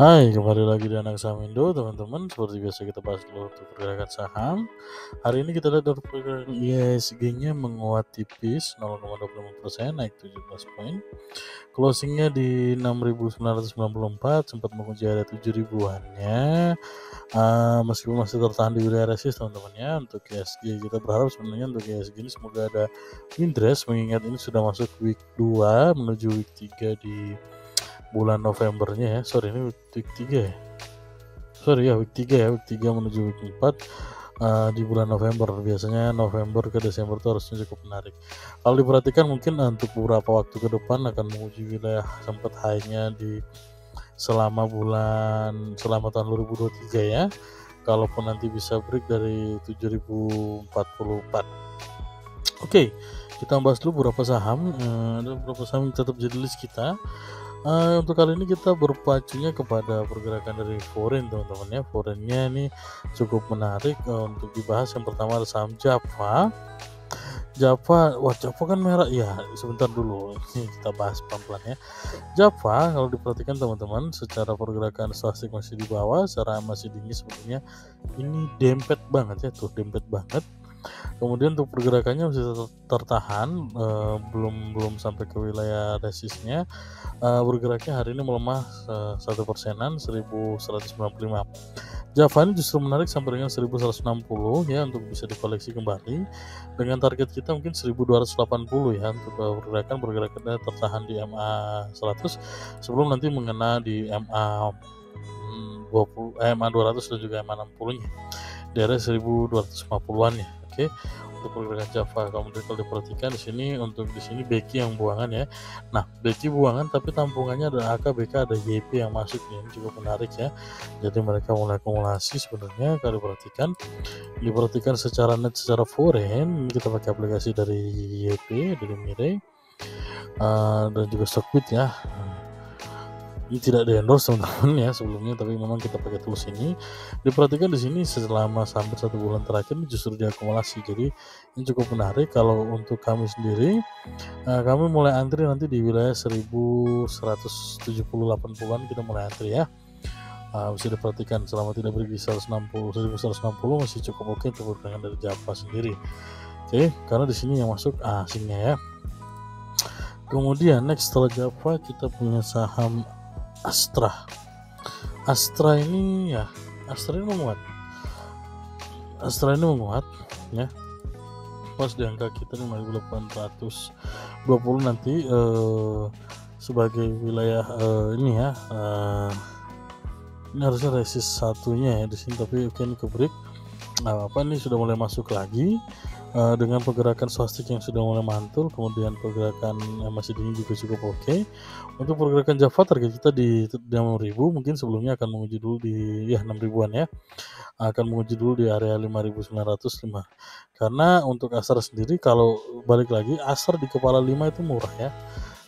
Hai, kembali lagi di Anak Saham Indo, teman-teman. Seperti biasa kita bahas dulu untuk pergerakan saham. Hari ini kita lihat dari pergerakan IHSG-nya menguat tipis 0,25%, naik 17 poin. Closingnya di 6.994, sempat menguji area 7 ribuannya. Meskipun masih tertahan di wilayah resist, teman-teman ya. Untuk IHSG kita berharap sebenarnya untuk IHSG ini semoga ada interest, mengingat ini sudah masuk week 2 menuju week 3 di bulan Novembernya ya. Ini week 3 ya. Week 3 menuju week 4 di bulan November. Biasanya November ke Desember itu harusnya cukup menarik. Kalau diperhatikan mungkin untuk beberapa waktu ke depan akan menguji wilayah sempat high-nya di selama tahun 2023 ya. Kalaupun nanti bisa break dari 7044. Oke, kita bahas dulu beberapa saham. Ada beberapa saham yang tetap jadi list kita. Untuk kali ini kita berpacunya kepada pergerakan dari foreign, teman-teman ya. Foreignnya ini cukup menarik untuk dibahas. Yang pertama ada saham Java. Java kan merah ya. Sebentar dulu, ini kita bahas pelan-pelan ya. Java kalau diperhatikan teman-teman, secara pergerakan stokastik masih di bawah, secara masih tinggi sebetulnya. Ini dempet banget. Kemudian untuk pergerakannya masih tertahan, belum sampai ke wilayah resistnya. Bergeraknya hari ini melemah 1%, 1195. Java ini justru menarik sampai dengan 1160 ya, untuk bisa dikoleksi kembali. Dengan target kita mungkin 1280 ya, untuk pergerakannya tertahan di MA 100 sebelum nanti mengena di MA 200 dan juga MA 60 nya di area 1250-an ya. Oke, untuk pergerakan Java kemudian kalau diperhatikan di sini Beki yang buangan ya. Nah, Beki buangan tapi tampungannya ada AK, BK, ada YP yang masuk nih. Ini cukup menarik ya. Jadi mereka mulai akumulasi sebenarnya. Kalau diperhatikan secara net, secara foreign, kita pakai aplikasi dari YP, dari Mirai, dan juga Stockbit ya. Ini tidak di-endorse teman-teman ya sebelumnya, tapi memang kita pakai tools ini. Diperhatikan di sini selama hampir 1 bulan terakhir ini justru diakumulasi, jadi ini cukup menarik. Kalau untuk kami sendiri, kami mulai antri nanti di wilayah 1170-80an kita mulai antri ya. Bisa diperhatikan selama tidak berhenti 1160 masih cukup oke untuk pergerakan dari Java sendiri. Oke, karena di sini yang masuk asingnya ya. Kemudian next setelah Java kita punya saham Astra ini menguat. Ya. Pas di angka kita 5.820 nanti sebagai wilayah ini ya. Ini harusnya resist satunya ya di sini, tapi oke, ini ke break. Ini sudah mulai masuk lagi. Dengan pergerakan swastik yang sudah mulai mantul, kemudian pergerakan masih dingin juga cukup oke. Untuk pergerakan Java target kita di 6.000, mungkin sebelumnya akan menguji dulu di 6.000-an ya. Akan menguji dulu di area 5.905. Karena untuk Astra sendiri, kalau balik lagi, Astra di kepala 5 itu murah ya.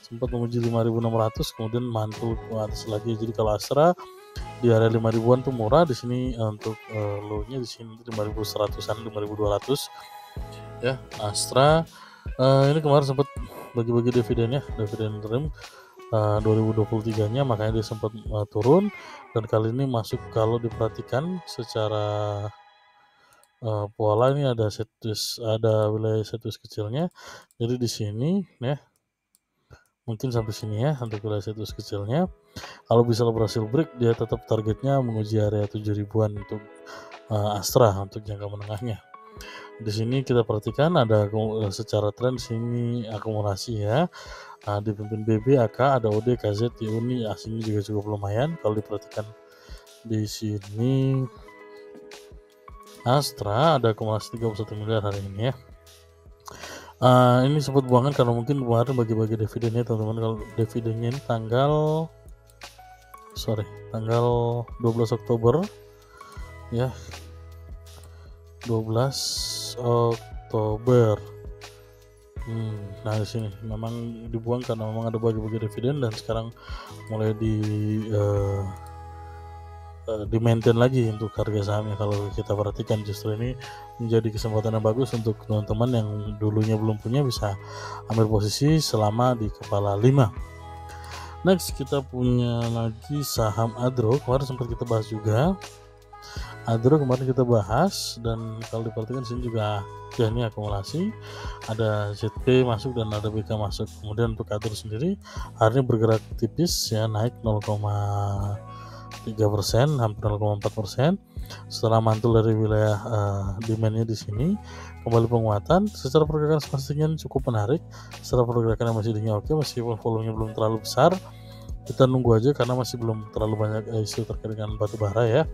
Sempat menguji 5.600 kemudian mantul ke atas lagi. Jadi kalau Astra di area 5.000-an tuh murah. Di sini untuk low-nya di sini 5.100-an, 5.200 ya. Astra ini kemarin sempat bagi-bagi dividen interim 2023-nya, makanya dia sempat turun, dan kali ini masuk. Kalau diperhatikan secara pola, ini ada wilayah setus kecilnya. Jadi di sini ya, mungkin sampai sini ya untuk wilayah setus kecilnya. Kalau bisa berhasil break, dia tetap targetnya menguji area 7 ribuan untuk Astra untuk jangka menengahnya. Di sini kita perhatikan ada secara tren sini akumulasi ya. Dipimpin BB, AK, ada OD, KZ, Uni, asing juga cukup lumayan. Kalau diperhatikan di sini Astra ada akumulasi 31 miliar hari ini ya. Ini sempat buangan karena mungkin kemarin bagi-bagi dividennya teman-teman. Kalau dividennya ini tanggal 12 Oktober ya. 12 Oktober. Nah di sini memang dibuang karena memang ada bagi-bagi dividen, dan sekarang mulai di maintain lagi untuk harga sahamnya. Kalau kita perhatikan, justru ini menjadi kesempatan yang bagus untuk teman-teman yang dulunya belum punya, bisa ambil posisi selama di kepala 5. Next kita punya lagi saham Adro, kemarin sempat kita bahas juga. Adro kemarin kita bahas, dan kalau diperhatikan di sini juga ya ini akumulasi, ada ZP masuk dan ada BK masuk. Kemudian untuk Adro sendiri hari ini bergerak tipis ya, naik 0,3%, hampir 0,4%. Setelah mantul dari wilayah demandnya di sini, kembali penguatan. Secara pergerakan semestinya cukup menarik. Secara pergerakan yang masih tinggi oke, meskipun volumenya belum terlalu besar. Kita nunggu aja karena masih belum terlalu banyak isu terkait dengan batu bara ya.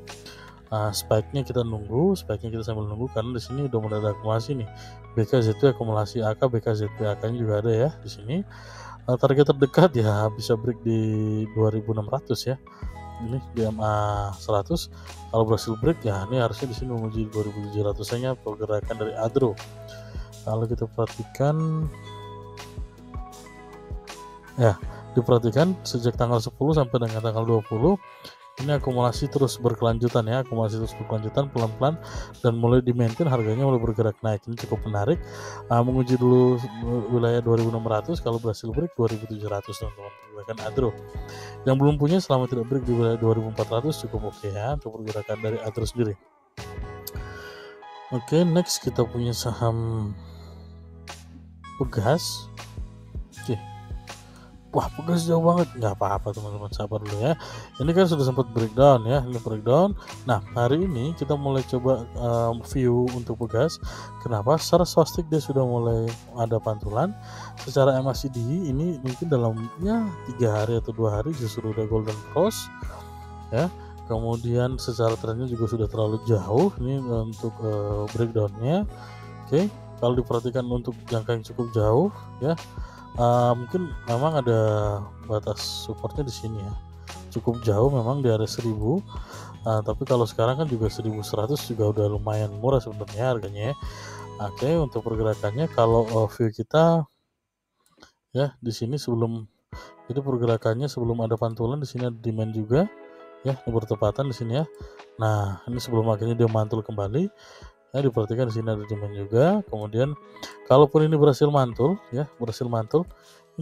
Spike-nya kita sambil nunggu karena di sini udah mulai ada akumulasi nih. BKZP akumulasi AK, BKZP AK-nya juga ada ya di sini. Target terdekat ya bisa break di 2600 ya. Ini di MA 100. Kalau berhasil break ya ini harusnya di sini menguji 2700-nya pergerakan dari Adro. Kalau kita perhatikan ya, diperhatikan sejak tanggal 10 sampai dengan tanggal 20 ini akumulasi terus berkelanjutan ya, pelan-pelan dan mulai di-maintain, harganya mulai bergerak naik. Ini cukup menarik. Menguji dulu wilayah 2600, kalau berhasil break 2700 teman-teman, pergerakan Adro. Yang belum punya selama tidak break di wilayah 2400 cukup oke ya untuk pergerakan dari Adro sendiri. Oke, next kita punya saham Pegas. Oke. Wah, Pegas jauh banget. Nggak apa-apa teman-teman, sabar dulu ya. Ini kan sudah sempat breakdown ya, ini breakdown. Nah, hari ini kita mulai coba view untuk Pegas. Kenapa? Secara swastik dia sudah mulai ada pantulan. Secara MACD ini mungkin dalam ya 3 hari atau 2 hari justru udah golden cross ya. Kemudian secara trennya juga sudah terlalu jauh ini untuk breakdownnya. Oke, kalau diperhatikan untuk jangka yang cukup jauh ya, mungkin memang ada batas supportnya di sini ya, cukup jauh memang di area 1000. Tapi kalau sekarang kan juga 1100 juga udah lumayan murah sebenarnya harganya ya. Oke, untuk pergerakannya kalau view kita ya di sini sebelum itu pergerakannya sebelum ada pantulan, di sini ada demand juga ya, ini bertepatan di sini ya. Nah, ini sebelum akhirnya dia mantul kembali ya, diperhatikan di sini ada demand juga. Kemudian kalaupun ini berhasil mantul, ini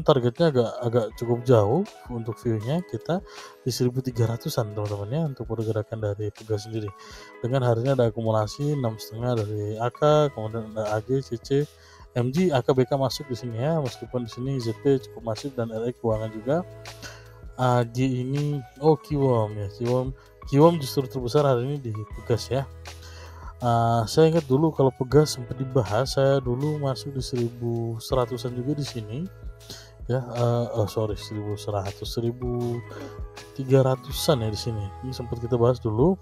targetnya agak cukup jauh untuk view-nya, kita di 1300-an teman-teman ya untuk pergerakan dari Pegas sendiri. Dengan harinya ada akumulasi 6,5 dari AK, kemudian ada AG, CC, MG, AK, BK masuk di sini ya, meskipun di sini ZP cukup masif dan RX keuangan juga. AG ini Kiwom ya, Kiwom justru terbesar hari ini di Pegas ya. Saya ingat dulu kalau Pegas sempat dibahas, saya dulu masuk di 1100-an juga di sini ya. 1300-an ya di sini. Ini sempat kita bahas dulu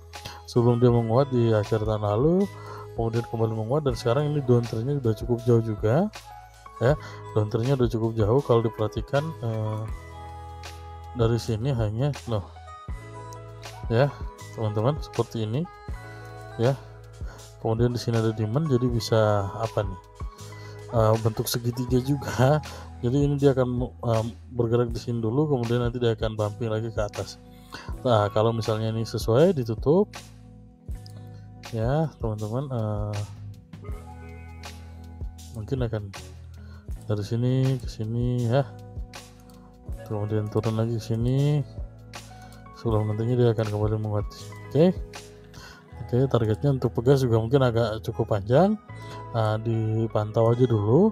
sebelum dia menguat di akhir tahun lalu, kemudian kembali menguat, dan sekarang ini downtrendnya sudah cukup jauh juga ya. Downtrendnya sudah cukup jauh kalau diperhatikan dari sini hanya ya teman-teman seperti ini ya. Kemudian di sini ada demand, jadi bisa apa nih, bentuk segitiga juga. Jadi ini dia akan bergerak di sini dulu, kemudian nanti dia akan bumping lagi ke atas. Nah, kalau misalnya ini sesuai ditutup ya teman-teman, mungkin akan dari sini ke sini ya, kemudian turun lagi ke sini sebelum nantinya dia akan kembali menguat. Oke, targetnya untuk Pegas juga mungkin agak cukup panjang, dipantau aja dulu.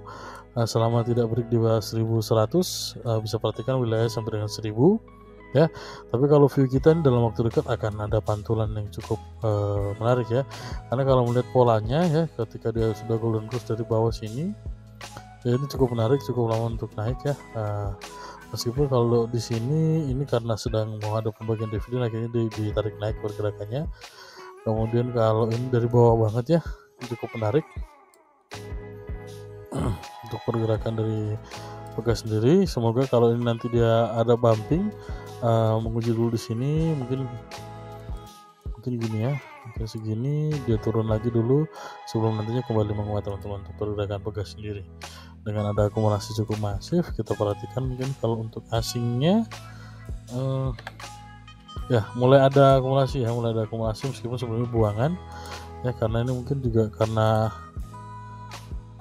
Selama tidak break di bawah 1100, bisa perhatikan wilayah sampai dengan 1000 ya. Tapi kalau view kita dalam waktu dekat akan ada pantulan yang cukup menarik ya, karena kalau melihat polanya ya, ketika dia sudah golden cross dari bawah sini ya, ini cukup menarik, cukup lama untuk naik ya. Meskipun kalau di sini ini karena sedang mau ada pembagian dividen, akhirnya ditarik naik pergerakannya. Kemudian kalau ini dari bawah banget ya, cukup menarik untuk pergerakan dari Pegas sendiri. Semoga kalau ini nanti dia ada bumping, menguji dulu di sini, mungkin gini ya, mungkin segini, dia turun lagi dulu sebelum nantinya kembali menguat teman-teman untuk pergerakan Pegas sendiri. Dengan ada akumulasi cukup masif, kita perhatikan mungkin kalau untuk asingnya ya mulai ada akumulasi meskipun sebelumnya buangan ya, karena ini mungkin juga karena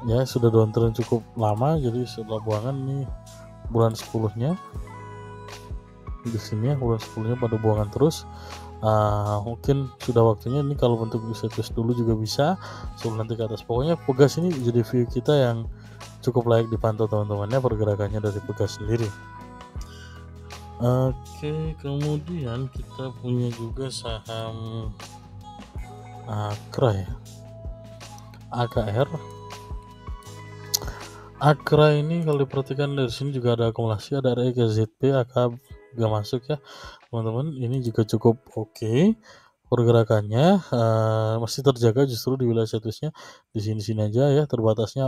ya sudah downtrend cukup lama, jadi setelah buangan nih bulan 10-nya di sini ya, bulan 10-nya pada buangan terus. Mungkin sudah waktunya ini kalau bentuk setlist dulu juga bisa, sebelum nanti ke atas. Pokoknya Pegas ini jadi view kita yang cukup layak dipantau teman-teman ya, pergerakannya dari Pegas sendiri. Oke, kemudian kita punya juga saham Akra ya, AKR. Akra ini kalau diperhatikan dari sini juga ada akumulasi, ada REGZP, AK gak masuk ya teman-teman. Ini juga cukup oke. Pergerakannya masih terjaga justru di wilayah setlistnya di sini-sini aja ya, terbatasnya